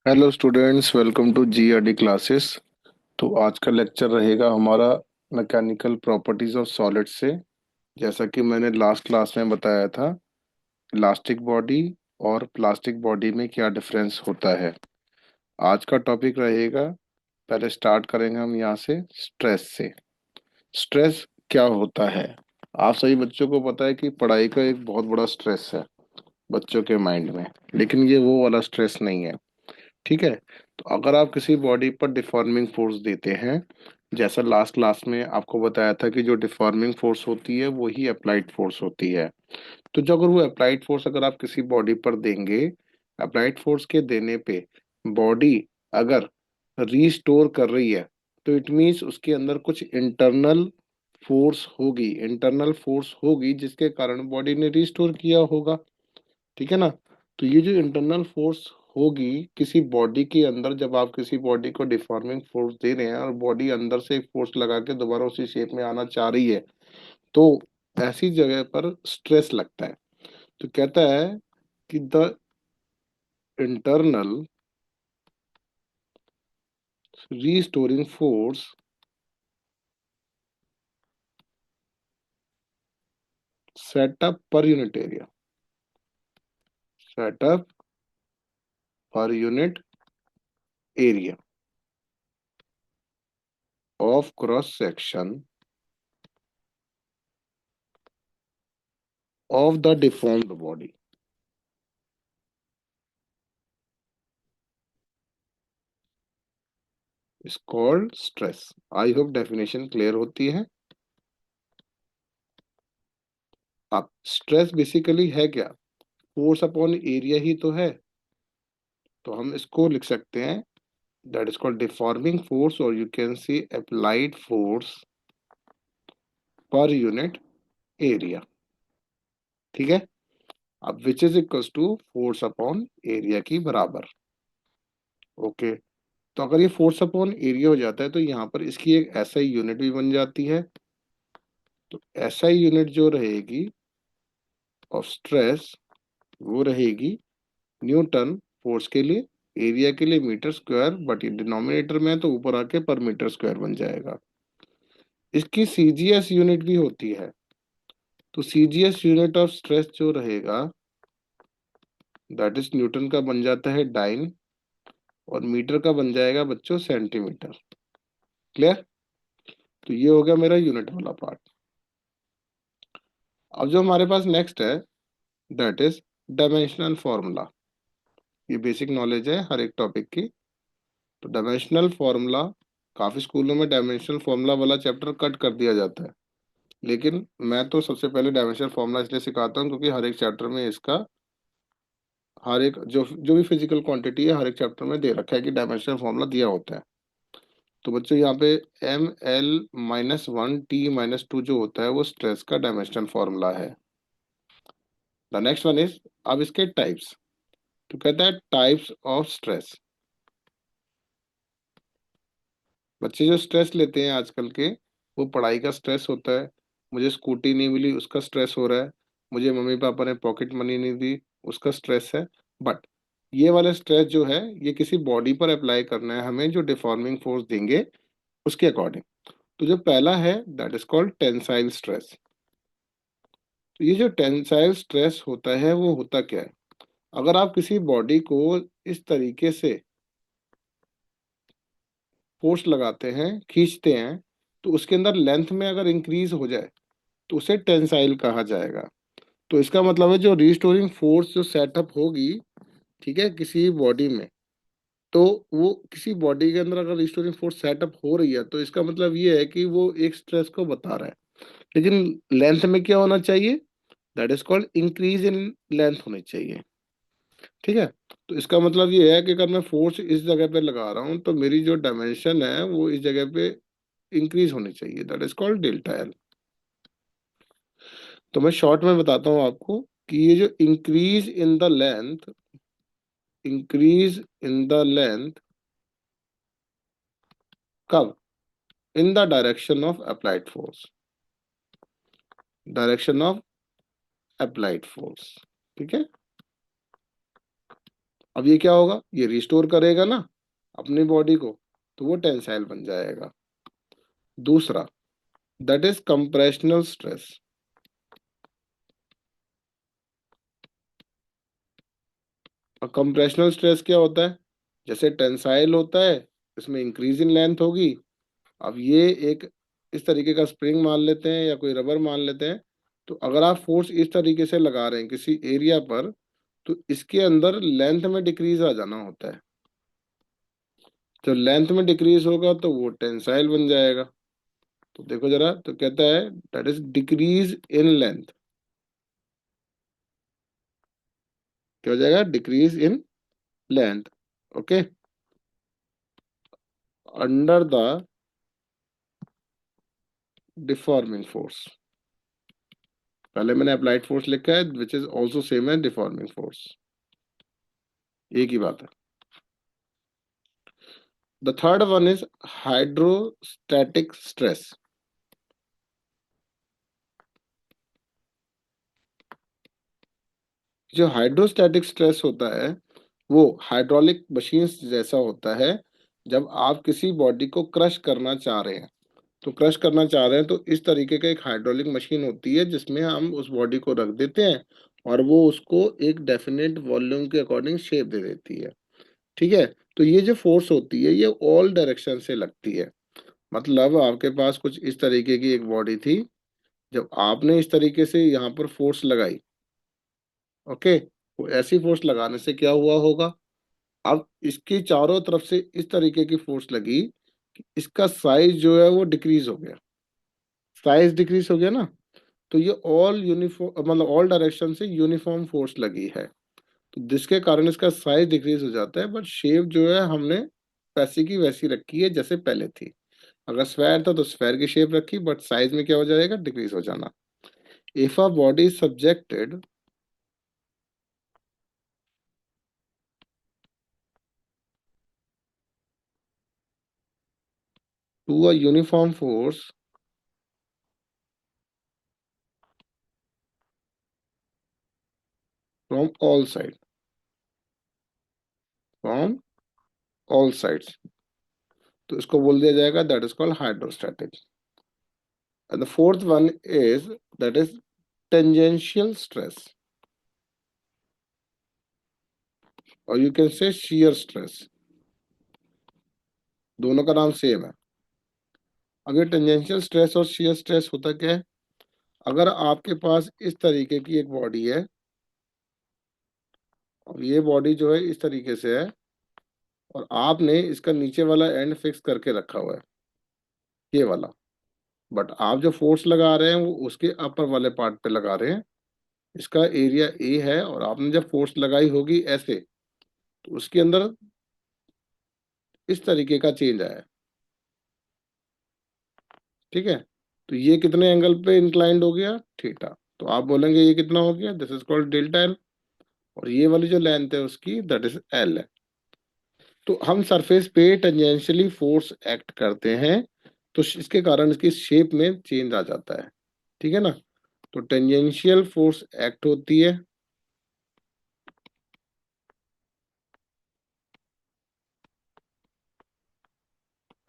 Hello students, welcome to GRD classes. तो आज का लेक्चर रहेगा हमारा मैकेनिकल प्रॉपर्टीज ऑफ सॉलिड से। जैसा कि मैंने लास्ट क्लास में बताया था, इलास्टिक बॉडी और प्लास्टिक बॉडी में क्या डिफरेंस होता है। आज का टॉपिक रहेगा, पहले स्टार्ट करेंगे हम यहाँ से स्ट्रेस से। स्ट्रेस क्या होता है? आप सभी बच्चों को पता है कि पढ़ाई का एक बहुत बड़ा स्ट्रेस है बच्चों के माइंड में, लेकिन ये वो वाला स्ट्रेस नहीं है। ठीक है। तो अगर आप किसी बॉडी पर डिफॉर्मिंग फोर्स देते हैं, जैसा लास्ट क्लास में आपको बताया था कि जो डिफॉर्मिंग फोर्स होती है वो ही अप्लाइड फोर्स होती है। तो जो अगर वो अप्लाइड फोर्स अगर आप किसी बॉडी पर देंगे, अप्लाइड फोर्स के देने पे बॉडी अगर रीस्टोर कर रही है, तो इट मीन्स उसके अंदर कुछ इंटरनल फोर्स होगी जिसके कारण बॉडी ने रीस्टोर किया होगा। ठीक है ना। तो ये जो इंटरनल फोर्स होगी किसी बॉडी के अंदर, जब आप किसी बॉडी को डिफॉर्मिंग फोर्स दे रहे हैं और बॉडी अंदर से एक फोर्स लगा के दोबारा उसी शेप में आना चाह रही है, तो ऐसी जगह पर स्ट्रेस लगता है। तो कहता है कि the internal restoring force setup पर यूनिट एरिया, सेटअप पर unit area of cross section of the deformed body is called stress. I hope definition clear होती है। अब स्ट्रेस बेसिकली है क्या? फोर्स अपॉन एरिया ही तो है। तो हम इसको लिख सकते हैं, that is called deforming force, और you can see applied force per unit area. ठीक है। अब which is equals to force upon area की बराबर। ओके। तो अगर ये फोर्स अपॉन एरिया हो जाता है तो यहाँ पर इसकी एक एसआई यूनिट भी बन जाती है। तो एसआई यूनिट जो रहेगी ऑफ स्ट्रेस, वो रहेगी न्यूटन फोर्स के लिए, एरिया के लिए मीटर स्क्वायर, बट ये डिनोमिनेटर में है तो ऊपर आके पर मीटर स्क्वायर बन जाएगा। इसकी सीजीएस यूनिट भी होती है। तो सीजीएस यूनिट ऑफ स्ट्रेस जो रहेगा, दैट इज न्यूटन का बन जाता है डाइन, और मीटर का बन जाएगा बच्चों सेंटीमीटर। क्लियर? तो ये हो गया मेरा यूनिट वाला पार्ट। अब जो हमारे पास नेक्स्ट है, दैट इज डायमेंशनल फॉर्मूला। ये बेसिक नॉलेज है हर एक टॉपिक की। तो डायमेंशनल फॉर्मूला, काफी स्कूलों में डायमेंशनल फॉर्मूला वाला चैप्टर कट कर दिया जाता है, लेकिन मैं तो सबसे पहले डायमेंशनल फॉर्मूला इसलिए सिखाता हूँ क्योंकि हर एक चैप्टर में इसका, हर एक जो जो भी फिजिकल क्वांटिटी है हर एक चैप्टर में दे रखा है कि डायमेंशनल फॉर्मूला दिया होता है। तो बच्चों यहाँ पे M L-1 T-2 जो होता है वो स्ट्रेस का डायमेंशनल फॉर्मूला है। द नेक्स्ट वन इज, अब इसके टाइप्स। तो कहता है टाइप्स ऑफ स्ट्रेस। बच्चे जो स्ट्रेस लेते हैं आजकल के, वो पढ़ाई का स्ट्रेस होता है, मुझे स्कूटी नहीं मिली उसका स्ट्रेस हो रहा है, मुझे मम्मी पापा ने पॉकेट मनी नहीं दी उसका स्ट्रेस है। बट ये वाला स्ट्रेस जो है ये किसी बॉडी पर अप्लाई करना है हमें, जो डिफॉर्मिंग फोर्स देंगे उसके अकॉर्डिंग। तो जो पहला है that is called tensile stress. तो ये जो टेंसाइल स्ट्रेस होता है वो होता क्या है? अगर आप किसी बॉडी को इस तरीके से फोर्स लगाते हैं, खींचते हैं, तो उसके अंदर लेंथ में अगर इंक्रीज हो जाए तो उसे टेंसाइल कहा जाएगा। तो इसका मतलब है जो रिस्टोरिंग फोर्स जो सेटअप होगी, ठीक है, किसी बॉडी में, तो वो किसी बॉडी के अंदर अगर रिस्टोरिंग फोर्स सेटअप हो रही है तो इसका मतलब ये है कि वो एक स्ट्रेस को बता रहा है। लेकिन लेंथ में क्या होना चाहिए? That is called increase in length होनी चाहिए। ठीक है। तो इसका मतलब ये है कि अगर मैं फोर्स इस जगह पे लगा रहा हूँ तो मेरी जो डायमेंशन है वो इस जगह पे इंक्रीज होनी चाहिए, that is called delta L. तो मैं शॉर्ट में बताता हूँ आपको कि ये जो इंक्रीज इन द लेंथ कब? In the direction of applied force, direction of applied force. ठीक है। अब ये क्या होगा, ये रिस्टोर करेगा ना अपनी बॉडी को, तो वो टेंसाइल बन जाएगा। दूसरा, दैट इज कंप्रेशनल स्ट्रेस। और कंप्रेशनल स्ट्रेस क्या होता है, जैसे टेंसाइल होता है, इसमें इंक्रीज इन लेंथ होगी। अब ये एक इस तरीके का स्प्रिंग मान लेते हैं या कोई रबर मान लेते हैं, तो अगर आप फोर्स इस तरीके से लगा रहे हैं किसी एरिया पर, तो इसके अंदर लेंथ में डिक्रीज आ जाना होता है। जब लेंथ में डिक्रीज होगा तो वो टेंसाइल बन जाएगा। तो देखो जरा, तो कहता है that is decrease in length. क्या हो जाएगा, decrease in length. Okay, under the deforming force. पहले मैंने अप्लाइड फोर्स लिखा है which is also same as deforming force, एक ही बात है। The third one is hydrostatic stress. जो हाइड्रोस्टैटिक स्ट्रेस होता है वो हाइड्रोलिक मशीन्स जैसा होता है। जब आप किसी बॉडी को क्रश करना चाह रहे हैं, तो क्रश करना चाह रहे हैं तो इस तरीके का एक हाइड्रोलिक मशीन होती है जिसमें हम उस बॉडी को रख देते हैं और वो उसको एक डेफिनेट वॉल्यूम के अकॉर्डिंग शेप दे देती है। ठीक है, तो ये जो फोर्स होती है ये ऑल डायरेक्शन से लगती है। मतलब आपके पास कुछ इस तरीके की एक बॉडी थी, जब आपने इस तरीके से यहाँ पर फोर्स लगाई, ओके, वो ऐसी फोर्स लगाने से क्या हुआ होगा, अब इसकी चारों तरफ से इस तरीके की फोर्स लगी कि इसका साइज जो है वो डिक्रीज हो गया। साइज डिक्रीज हो गया ना, तो ये ऑल यूनिफॉर्म मतलब ऑल डायरेक्शन से यूनिफॉर्म फोर्स लगी है, तो जिसके कारण इसका साइज डिक्रीज हो जाता है, बट शेप जो है हमने वैसी की वैसी रखी है जैसे पहले थी। अगर स्फेयर था तो स्फेयर की शेप रखी, बट साइज में क्या हो जाएगा, डिक्रीज हो जाना। If a body is subjected to a uniform force from all side, from all sides, तो इसको बोल दिया जाएगा that is called hydrostatic. And the fourth one is that is tangential stress, और you can say shear stress. दोनों का नाम same है। अब ये टेंजेंशियल स्ट्रेस और शियर स्ट्रेस होता क्या है, अगर आपके पास इस तरीके की एक बॉडी है, और ये बॉडी जो है इस तरीके से है, और आपने इसका नीचे वाला एंड फिक्स करके रखा हुआ है, ये वाला, बट आप जो फोर्स लगा रहे हैं वो उसके अपर वाले पार्ट पे लगा रहे हैं। इसका एरिया ए है और आपने जब फोर्स लगाई होगी ऐसे, तो उसके अंदर इस तरीके का चेंज आया है। ठीक है, तो ये कितने एंगल पे इंक्लाइंड हो गया, थीटा। तो आप बोलेंगे ये कितना हो गया, this is called delta L. और ये वाली जो लेंथ है उसकी दैट इज एल है। तो हम सरफेस पे टेंजेंशियली फोर्स एक्ट करते हैं, तो इसके कारण इसकी शेप में चेंज आ जाता है। ठीक है ना, तो टेंजेंशियल फोर्स एक्ट होती है,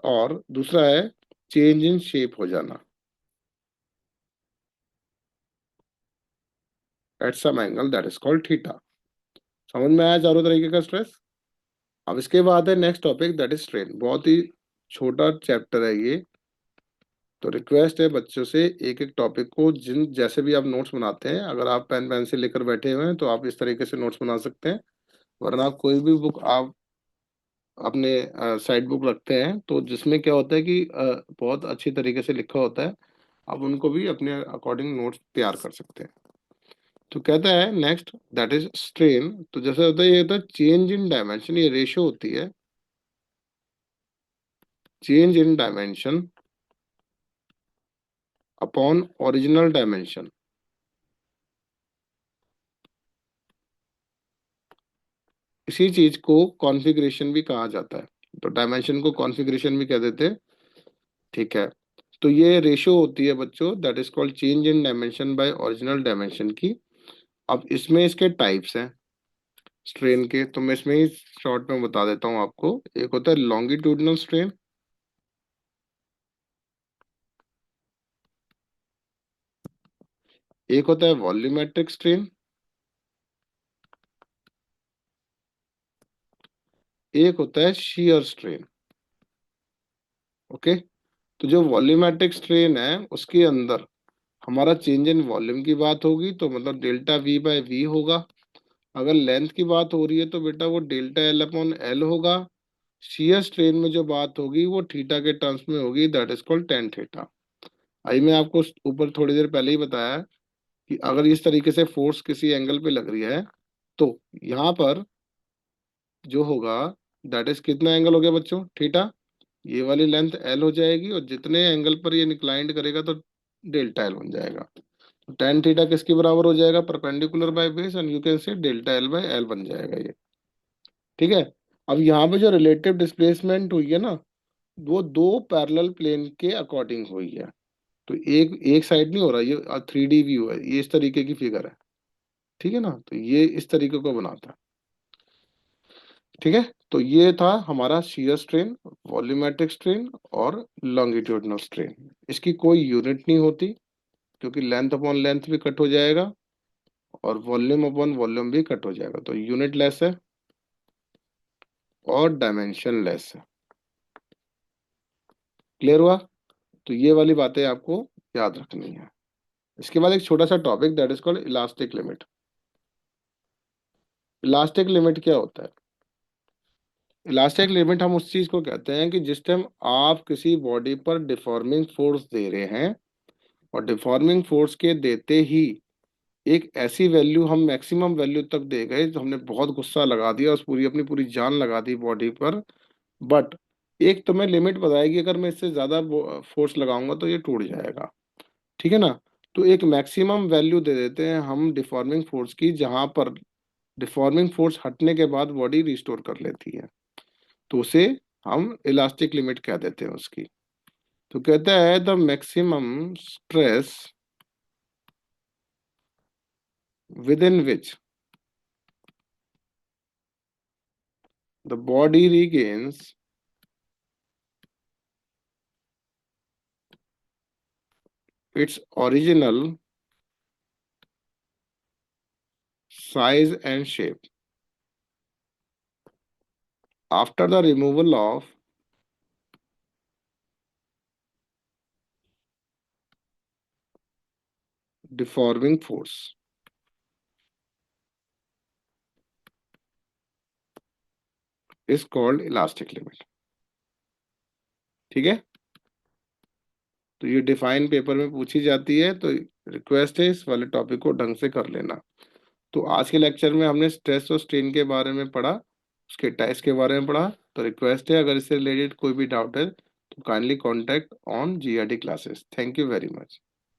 और दूसरा है चेंज इन शेप हो जाना at some angle that is called theta. समझ में आया चारों तरीके का स्ट्रेस। अब इसके बाद है next topic that is strain. बहुत ही छोटा चैप्टर है ये, तो रिक्वेस्ट है बच्चों से एक एक टॉपिक को जिन जैसे भी आप नोट्स बनाते हैं, अगर आप पेन पेंसिल लेकर बैठे हुए हैं तो आप इस तरीके से नोट्स बना सकते हैं। वरना आप कोई भी बुक आप अपने साइड बुक रखते हैं तो जिसमें क्या होता है कि बहुत अच्छी तरीके से लिखा होता है, आप उनको भी अपने अकॉर्डिंग नोट्स तैयार कर सकते हैं। तो कहता है नेक्स्ट दैट इज स्ट्रेन। तो जैसे होता है, ये होता है चेंज इन डायमेंशन, ये रेशो होती है change in dimension upon original dimension. इसी चीज को कॉन्फ़िगरेशन भी कहा जाता है, तो डायमेंशन को कॉन्फ़िगरेशन भी कह देते हैं। ठीक है, तो ये रेशो होती है बच्चों that is called change in dimension by original dimension की। अब इसमें इसके टाइप्स हैं, स्ट्रेन के, तो मैं इसमें ही शॉर्ट में बता देता हूँ आपको। एक होता है लॉन्गिट्यूडिनल स्ट्रेन, एक होता है वॉल्यूमेट्रिक स्ट्रेन, एक होता है शियर स्ट्रेन। ओके। तो जो वॉल्यूमेट्रिक स्ट्रेन है उसके अंदर हमारा चेंज इन वॉल्यूम की बात होगी, तो मतलब डेल्टा वी बाय वी होगा। अगर लेंथ की बात हो रही है तो बेटा वो डेल्टा एल अपॉन एल होगा। शियर स्ट्रेन में जो बात होगी वो थीटा के टर्म्स में होगी, that is called tan theta. I मैं आपको ऊपर थोड़ी देर पहले ही बताया कि अगर इस तरीके से फोर्स किसी एंगल पे लग रही है तो यहाँ पर जो होगा दैट इज कितना एंगल हो गया बच्चों, थीटा। ये वाली लेंथ एल हो जाएगी और जितने एंगल पर ये इंक्लाइंड करेगा तो डेल्टा एल बन जाएगा। तो टेन थीटा किसके बराबर हो जाएगा, perpendicular by base, and you can से डेल्टा एल बाय एल बन जाएगा ये। ठीक है। अब यहाँ पे जो रिलेटिव डिस्प्लेसमेंट हुई है ना, वो दो पैरेलल प्लेन के अकॉर्डिंग हुई है। तो एक एक साइड नहीं हो रहा, ये 3D व्यू है, ये इस तरीके की फिगर है। ठीक है ना, तो ये इस तरीके को बनाता है। ठीक है। तो ये था हमारा शियर स्ट्रेन, वॉल्यूमेट्रिक स्ट्रेन और लॉन्गिट्यूडिनल स्ट्रेन। इसकी कोई यूनिट नहीं होती, क्योंकि लेंथ अपॉन लेंथ भी कट हो जाएगा और वॉल्यूम अपॉन वॉल्यूम भी कट हो जाएगा, तो यूनिट लेस है और डायमेंशन लेस है। क्लियर हुआ। तो ये वाली बातें आपको याद रखनी है। इसके बाद एक छोटा सा topic that is called elastic limit. Elastic limit क्या होता है? इलास्टिक लिमिट हम उस चीज को कहते हैं कि जिस टाइम आप किसी बॉडी पर डिफॉर्मिंग फोर्स दे रहे हैं और डिफॉर्मिंग फोर्स के देते ही एक ऐसी वैल्यू हम मैक्सिमम वैल्यू तक दे गए, तो हमने बहुत गुस्सा लगा दिया, उस पूरी अपनी पूरी जान लगा दी बॉडी पर। बट एक तुम्हें लिमिट बताएगी, अगर मैं इससे ज्यादा फोर्स लगाऊंगा तो ये टूट जाएगा। ठीक है ना। तो एक मैक्सिमम वैल्यू दे देते हैं हम डिफॉर्मिंग फोर्स की, जहां पर डिफॉर्मिंग फोर्स हटने के बाद बॉडी रिस्टोर कर लेती है, तो उसे हम इलास्टिक लिमिट कह देते हैं उसकी। तो कहता है the maximum stress with in which the body regains its original size and shape after the removal of deforming force is called elastic limit। ठीक है। तो ये डिफाइन पेपर में पूछी जाती है, तो रिक्वेस्ट है इस वाले टॉपिक को ढंग से कर लेना। तो आज के लेक्चर में हमने स्ट्रेस और स्ट्रेन के बारे में पढ़ा, उसके टाइप्स के बारे में पढ़ा। तो रिक्वेस्ट है अगर इससे रिलेटेड कोई भी डाउट है तो kindly contact on GRD classes. Thank you very much.